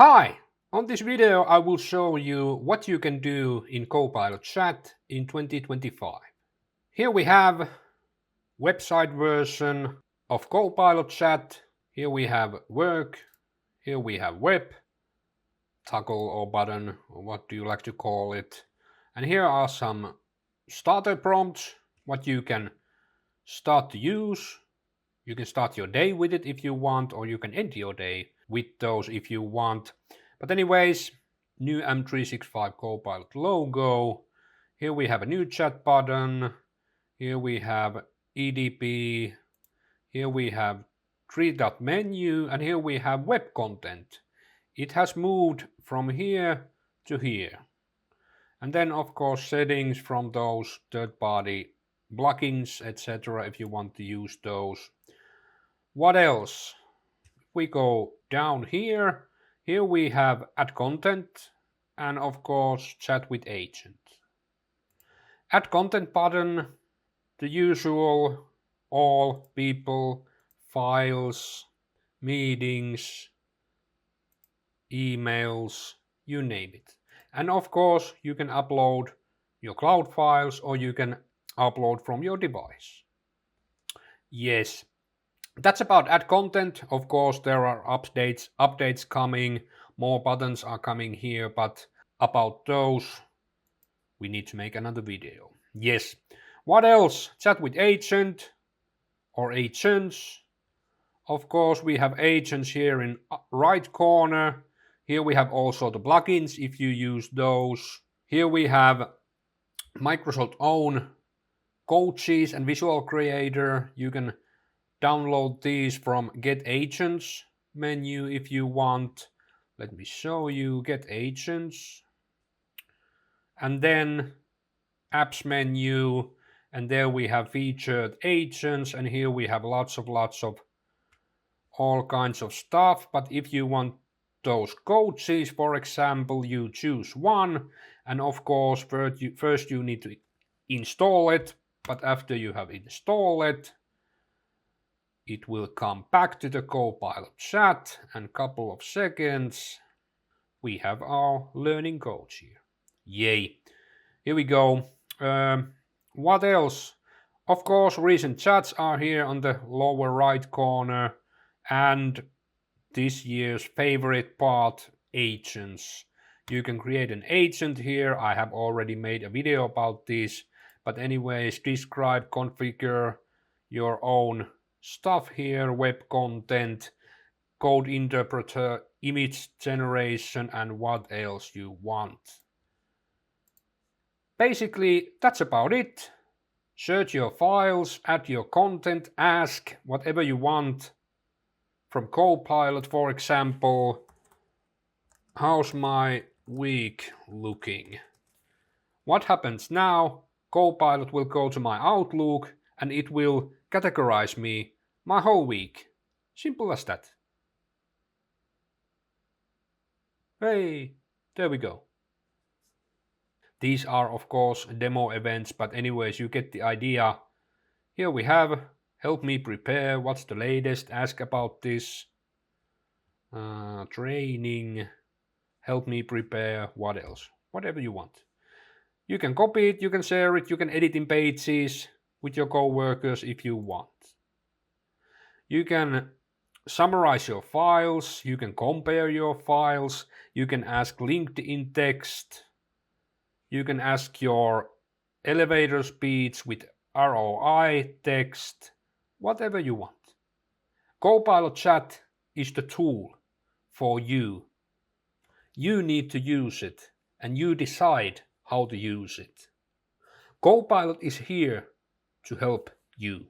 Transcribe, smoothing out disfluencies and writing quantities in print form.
Hi! On this video I will show you what you can do in Copilot Chat in 2025. Here we have website version of Copilot Chat. Here we have work. Here we have web, toggle or button, or what do you like to call it. And here are some starter prompts, what you can start to use. You can start your day with it if you want, or you can end your day with those if you want. But anyways, new M365 Copilot logo. Here we have a new chat button. Here we have EDP. Here we have three-dot menu, and here we have web content. It has moved from here to here. And then of course settings from those third-party plugins, etc. if you want to use those. What else? We go down here. Here we have add content and of course chat with agent. Add content button, the usual, all, people, files, meetings, emails, you name it. And of course you can upload your cloud files or you can upload from your device. Yes. That's about add content. Of course, there are updates coming, more buttons are coming here, but about those, we need to make another video. Yes. What else? Chat with agent or agents. Of course, we have agents here in right corner. Here we have also the plugins if you use those. Here we have Microsoft own coaches and visual creator. You can download these from Get Agents menu if you want. Let me show you Get Agents. And then Apps menu. And there we have featured agents. And here we have lots of all kinds of stuff. But if you want those coaches, for example, you choose one. And of course, first you need to install it. But after you have installed it, it will come back to the Copilot Chat and a couple of seconds. We have our learning coach here. Yay. Here we go. What else? Of course, recent chats are here on the lower right corner. And this year's favorite part, agents. You can create an agent here. I have already made a video about this. But anyways, describe, configure your own stuff here, web content, code interpreter, image generation, and what else you want. Basically, that's about it. Search your files, add your content, ask whatever you want from Copilot, for example, how's my week looking? What happens now? Copilot will go to my Outlook and it will categorize me my whole week. Simple as that. Hey, there we go. These are of course demo events, but anyways, you get the idea. Here we have help me prepare, what's the latest, ask about this, training, help me prepare, what else, whatever you want. You can copy it, you can share it, you can edit in pages with your co-workers if you want. You can summarize your files, you can compare your files, you can ask LinkedIn text, you can ask your elevator speech with ROI text, whatever you want. Copilot Chat is the tool for you. You need to use it and you decide how to use it. Copilot is here to help you.